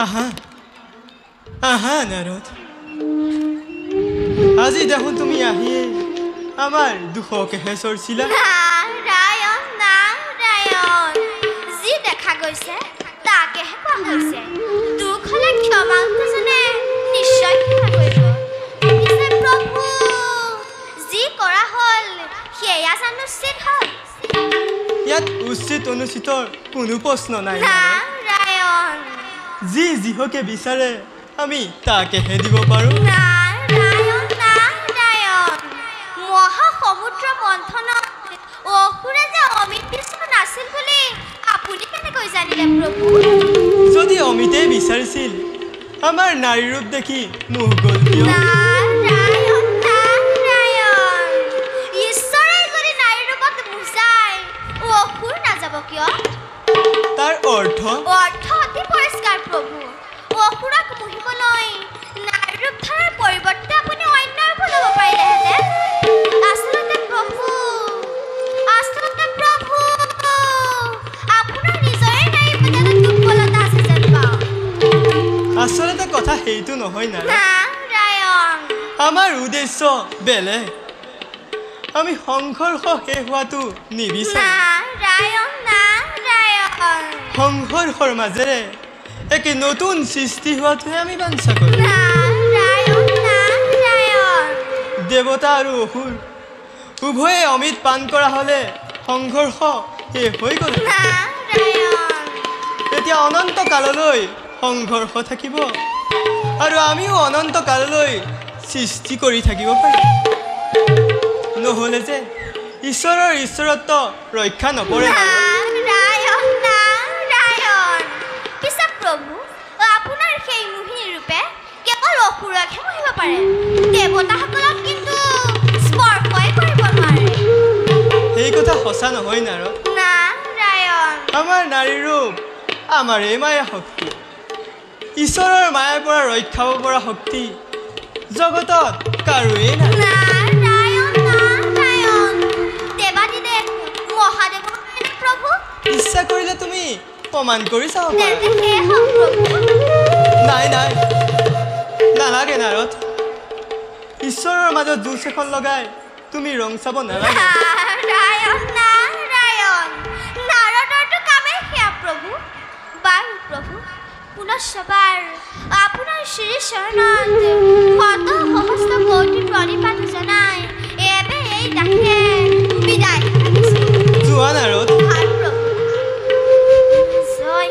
আহা আহা নাৰদ, আজি দেখোন তুমি আহিয়ে আমাৰ দুখকেহে চৰছিলা। নাৰায়ণ নাৰায়ণ, যি দেখা গৈছে তাকেহে কোৱা হৈছে। দুখ হ'লে ক্ষমাজনে নিশ্চয় ক্ষমা কৰিব। পিছে প্ৰভু, যি কৰা হ'ল সেয়া জানো উচিত হ'ল? ইয়াত উচিত অনুচিতৰ কোনো প্ৰশ্ন নাই। নাৰায়ণ, যি যিহকে বিচাৰে আমি তাকেহে দিব পাৰোঁ। নাৰায়ণ নাৰায়ণ, মহাসমুদ্ৰ মন্থনত অসুৰে যে অমিত বিচৰা নাছিল বুলি আপুনি কেনেকৈ জানিলে প্ৰভু? যদি অমিতেই বিচাৰিছিল আমাৰ নাৰী ৰূপ দেখি মোহ গ'ল কিয়? নাৰায়ণ নাৰায়ণ, ঈশ্বৰে যদি নাৰী ৰূপত বুজায় অসুৰ নাযাব কিয়? তাৰ অৰ্থ অতি পৰিষ্কাৰ প্ৰভু। অসুৰক মুহিবলৈ নাৰী ৰূপ ধৰাৰ পৰিৱৰ্তে আপুনি অন্য ৰূপ ল'ব পাৰিলেহেঁতেন। আচলতে প্ৰভু আপোনাৰ নিজৰে নাৰী প্ৰতি এটা দুৰ্বলতা আছে যেন পাওঁ। আচলতে কথা সেইটো নহয় নাৰায়ণ, নাৰায়ণ, আমাৰ উদ্দেশ্য বেলেগ। আমি সংঘৰ্ষ শেষ হোৱাটো নিবিচাৰোঁ। নাৰায়ণ নাৰায়ণ, সংঘৰ্ষৰ মাজেৰে একে নতুন সৃষ্টি হোৱাটোহে আমি বাঞ্ছা কৰোঁ। নাৰায়ণ নাৰায়ণ, দেৱতা আৰু অসুৰ উভয়ে অমিত পান কৰা হ'লে সংঘৰ্ষ শেষ হৈ গ'ল। নাৰায়ণ, এতিয়া অনন্ত কাললৈ সংঘৰ্ষ থাকিব আৰু আমিও অনন্ত কাললৈ সৃষ্টি কৰি থাকিব পাৰিম। নহ'লে যে ঈশ্বৰৰ ঈশ্বৰত্ব ৰক্ষা নপৰে। নাৰায়ণ নাৰায়ণ, পিছে প্ৰভু আপোনাৰ সেই মোহিনী ৰূপে কেৱল অসুৰকহে মোহিব পাৰে, দেৱতাসকলক কিন্তু স্পৰ্শই কৰিব নোৱাৰে। সেই কথা সঁচা নহয় নাৰদ। নাৰায়ণ, আমাৰ নাৰী ৰূপ আমাৰেই মায়া শক্তি। ঈশ্বৰৰ মায়াৰ পৰা ৰক্ষা পাব পৰা শক্তি জগতত কাৰোৱেই নাই। নাৰায়ণ নাৰায়ণ, দেৱাদিদেৱ মহাদেৱৰ কাৰণে প্ৰভু। ইচ্ছা কৰিলে তুমি প্ৰমাণ কৰি চাব পাৰা। তেন্তে সেয়ে হওক প্ৰভু। নাই নাই নালাগে নাৰদ, ঈশ্বৰৰ মাজত যুঁজ এখন লগাই তুমি ৰং চাব নালাগে। নাৰায়ণ নাৰায়ণ, নাৰদৰটো কামেই সেয়া প্ৰভু। বাৰু প্ৰভু, পুনশ্চবাৰ আপোনাৰ শ্ৰী চৰণত শত সহস্ৰ কোটি প্ৰণিপাত জনাই এবে এই দাসে বিদায় লাগিছোঁ। যোৱা নাৰদ। ভাল প্ৰভু। জয়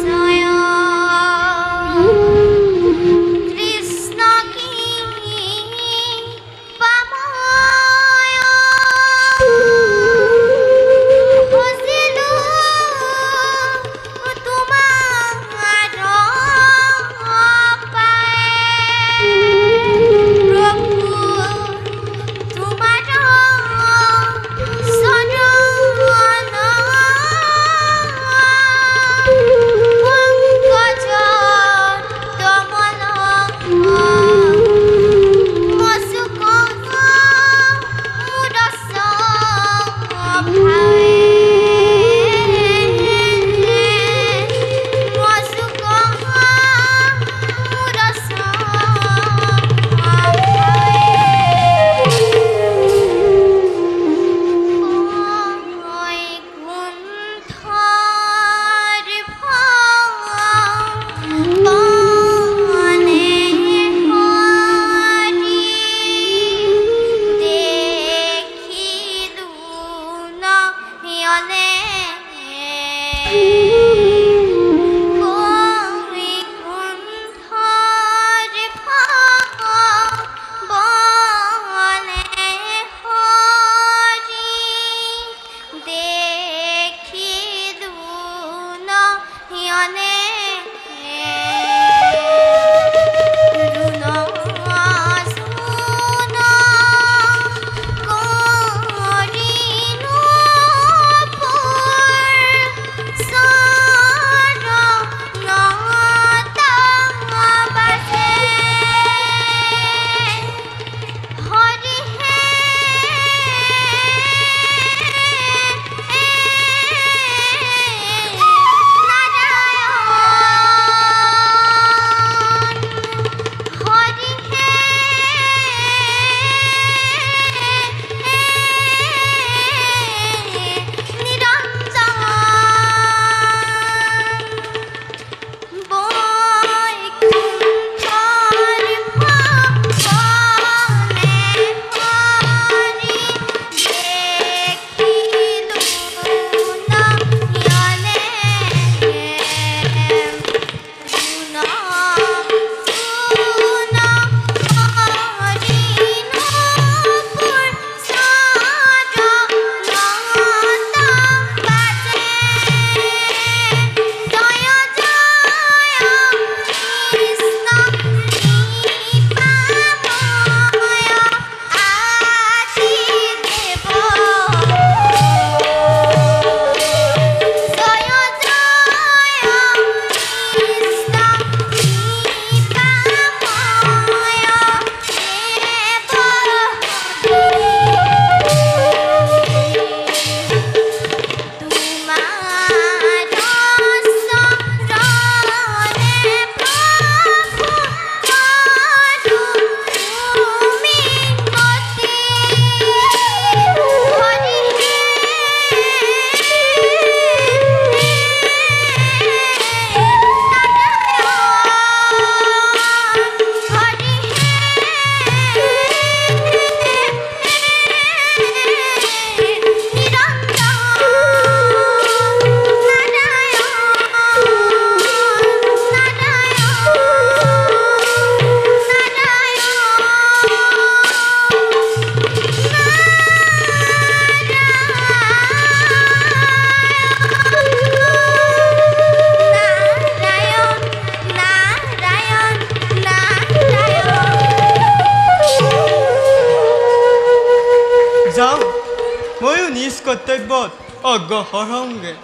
জয় কৃষ্ণ কি পাময় ভজিলোঁ তোমাৰ যাওঁ ময়ো নিজ কৰ্তব্যত অগ্ৰসৰ হওঁগে।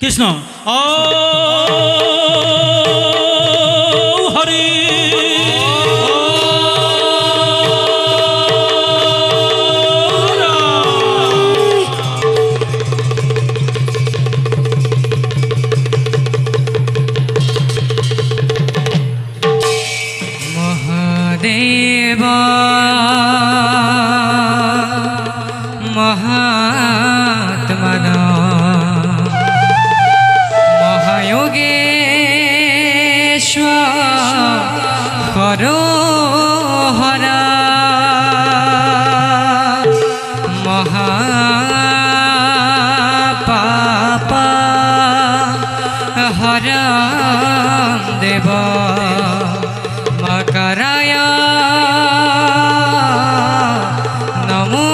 কৃষ্ণ হরি মহাদেবা মহাত্মনা হরা মহাপাপা হরা দেব মকরায় নমো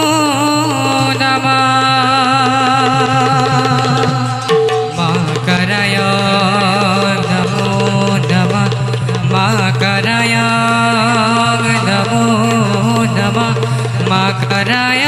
নমঃ মকরায় নমো নমঃ মকরায় নমো নমঃ মকরায়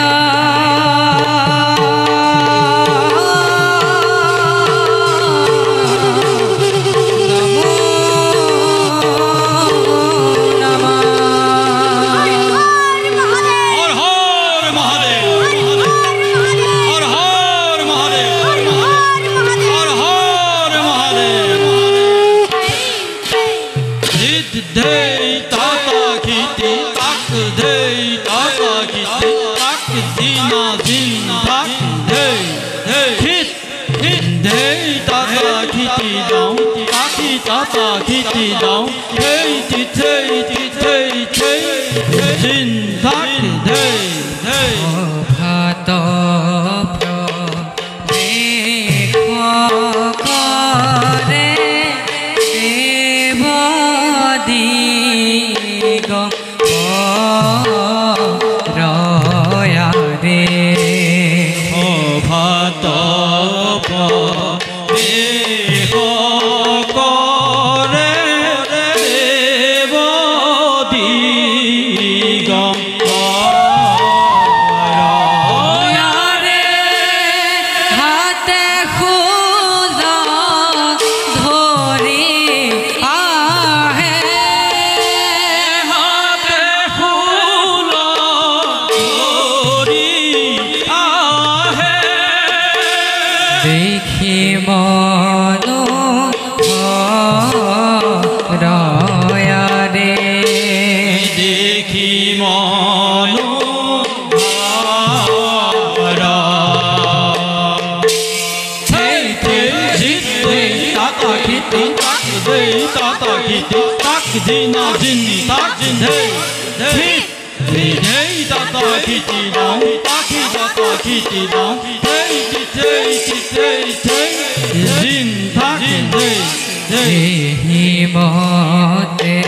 মতে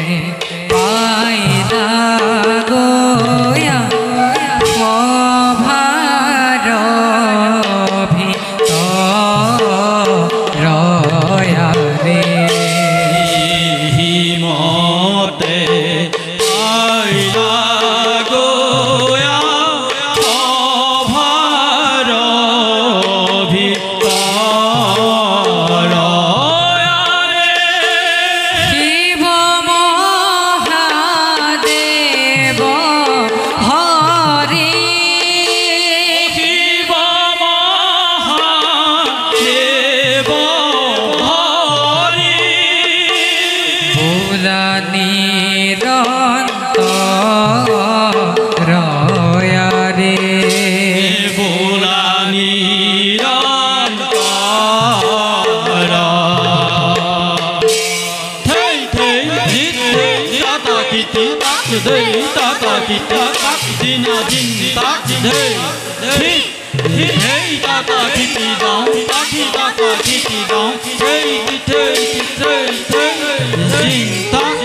পাইলা গোয়া ভার ভিতর রে মতে পাইলা গোয়া ভার ভিতর kita tak dina jin tak dei dei hey ta kiti dong tak kita kiti dong hey hey jin tak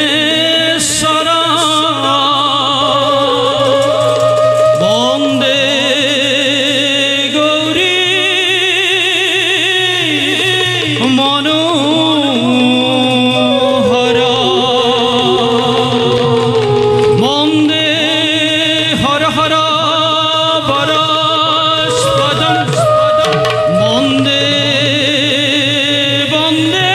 Maheshwara Bonde Gauri Manohara Bonde Hara Hara Varaspadam Bonde Bonde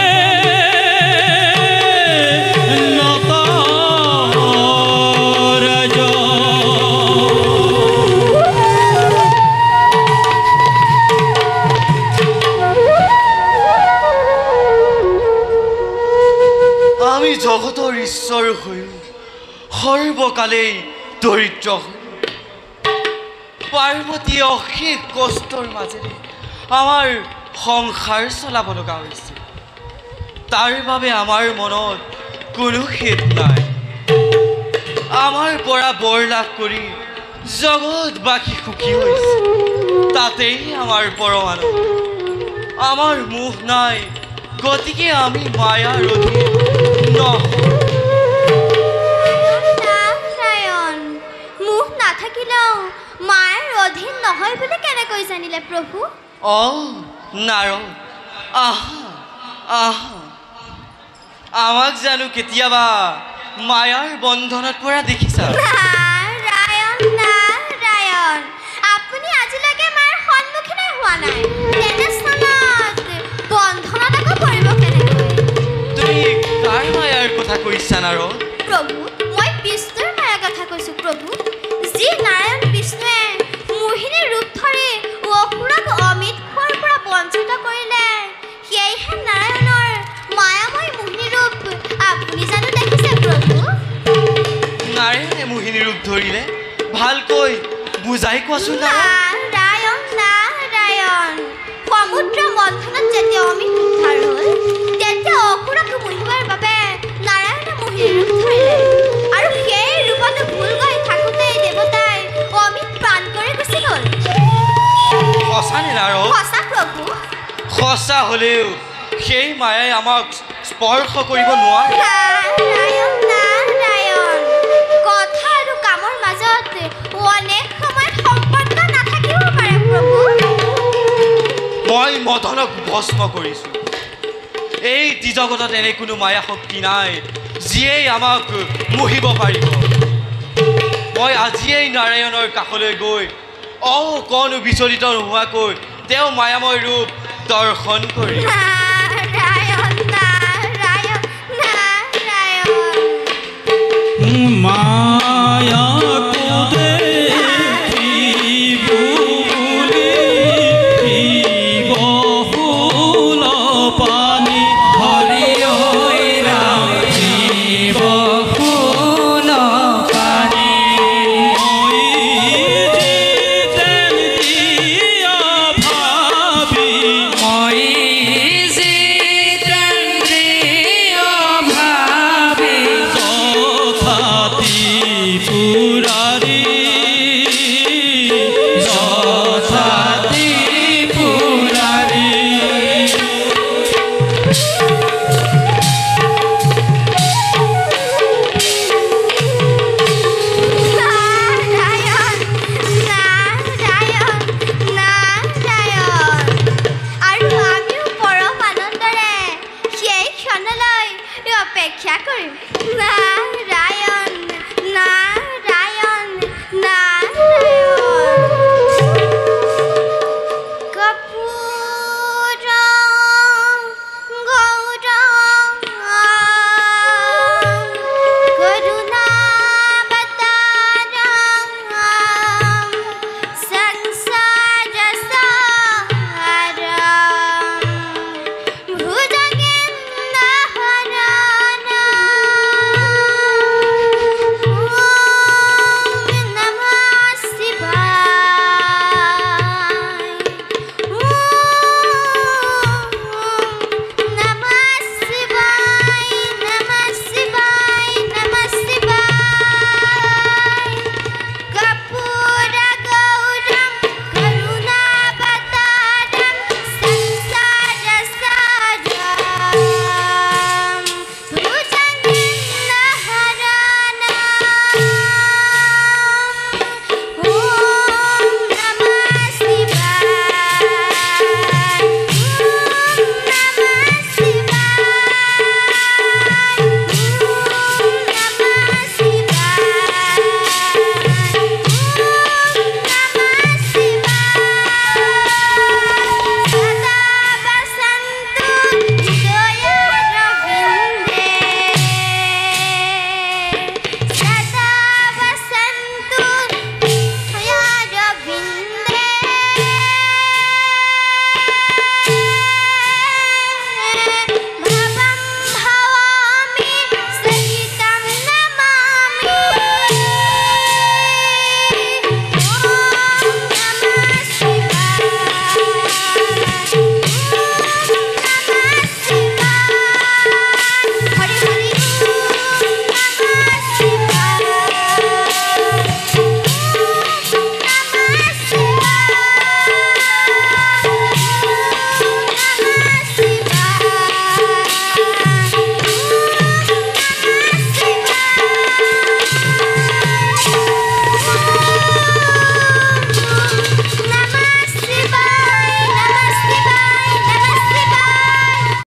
জগতৰ ঈশ্বৰ হৈ সৰ্বকালেই দৰিদ্ৰ পাৰ্বতী অশেষ কষ্টৰ মাজেৰে আমাৰ সংসাৰ চলাব লগা হৈছে তাৰ বাবে আমাৰ মনত কোনো খেদ নাই আমাৰ পৰা বৰ লাভ কৰি জগতবাসী সুখী হৈছে তাতেই আমাৰ পৰম আনন্দ আমাৰ মোহ নাই গতিকে আমি মায়াৰ অধীন নাৰায়ণ মুখ নাথাকিলেও মায়াৰ অধীন নহয় বুলি কেনেকৈ জানিলে প্ৰভু নাৰদ আহা আহা আমাক জানো কেতিয়াবা মায়াৰ বন্ধনত পৰা দেখিছা নাৰায়ণ নাৰায়ণ আপুনি আজিলৈকে মায়াৰ সন্মুখীন হোৱা নাই তেনে স্থানত বন্ধনত আকৌ পৰিব কেনেকৈ তুমি কাৰ মায়াৰ কথা কৈছা নাৰদ প্ৰভু মই বিষ্ণুৰ মায়াৰ কথা কৈছো প্ৰভু যি নাৰায়ণ বিষ্ণুৱে মোহিনীৰ ৰূপ ধৰি অসুৰক অমিত খোৱাৰ পৰা বঞ্চিত কৰিলে সেয়েহে নাৰায়ণৰ মায়াময় মোহিনী ৰূপ আপুনি জানো দেখিছে প্ৰভু নাৰায়ণে মোহিনী ৰূপ ধৰিলে ভালকৈ বুজাই কোৱাচোন নাৰায়ণ নাৰায়ণ সমুদ্ৰ মন্থনত যেতিয়া অমিত উদ্ধাৰ হ'ল তেতিয়া অসুৰক মোহিবৰ বাবে নাৰায়ণে মোহিনী ৰূপ ধৰিলে আৰু সেই ৰূপত ভুল গৈ থাকোঁতে দেৱতাই অমিত প্ৰাণ কৰি গুচি গ'ল সঁচানে নাৰদ সঁচা প্ৰভু সঁচা হ'লেও সেই মায়াই আমাক স্পৰ্শ কৰিব নোৱাৰে নাৰায়ণ নাৰায়ণ কথা আৰু কামৰ মাজত অনেক সময়ত সম্পৰ্ক নাথাকিব পাৰে প্ৰভু মই মদনক ভস্ম কৰিছোঁ এই জগতত এনে কোনো মায়া শক্তি নাই যিয়ে আমাক মোহিব পাৰিব মই আজিয়েই নাৰায়ণৰ কাষলৈ গৈ অকণো বিচলিত নোহোৱাকৈ তেওঁ মায়াময় ৰূপ দৰ্শন কৰি নাৰায়ণ নাৰায়ণ নাৰায়ণ মায়া দেখি বুলি বহুল পানী হৰি ঐ ৰাম বহুল পানী মই জিতেন দিয়া ভাবি মই জিতেন্দ্ৰিয় ভাবি তথাপি